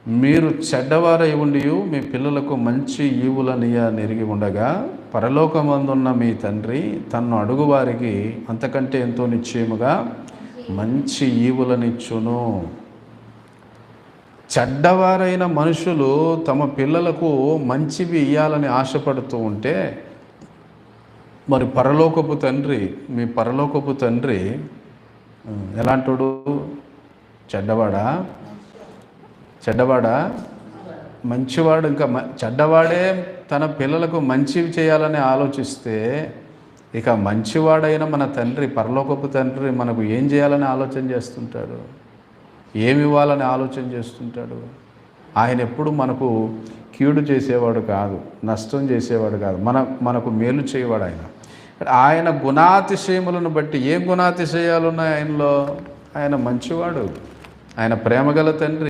మీరు చెడ్డవారై ఉండి మీ పిల్లలకు మంచి ఈవులనియ నెరిగి ఉండగా పరలోకమందున్న మీ తండ్రి తన్ను అడుగువారికి అంతకంటే ఎంతో నిశ్చయముగా మంచి ఈవులనిచ్చును. చెడ్డవారైన మనుషులు తమ పిల్లలకు మంచివి ఇయ్యాలని ఆశపడుతూ ఉంటే మరి మీ పరలోకపు తండ్రి ఎలాంటోడు? చెడ్డవాడా మంచివాడు? ఇంకా చెడ్డవాడే తన పిల్లలకు మంచివి చేయాలని ఆలోచిస్తే ఇక మంచివాడైన మన తండ్రి, పరలోకపు తండ్రి మనకు ఏం చేయాలని ఆలోచన చేస్తుంటాడు? ఏమి ఇవ్వాలని ఆలోచన చేస్తుంటాడు? ఆయన ఎప్పుడు మనకు కీడు చేసేవాడు కాదు, నష్టం చేసేవాడు కాదు, మనకు మేలు చేయవాడు ఆయన. ఆయన గుణాతిశయములను బట్టి ఏం గుణాతిశయాలు ఉన్నాయి ఆయనలో? ఆయన మంచివాడు, ఆయన ప్రేమగల తండ్రి.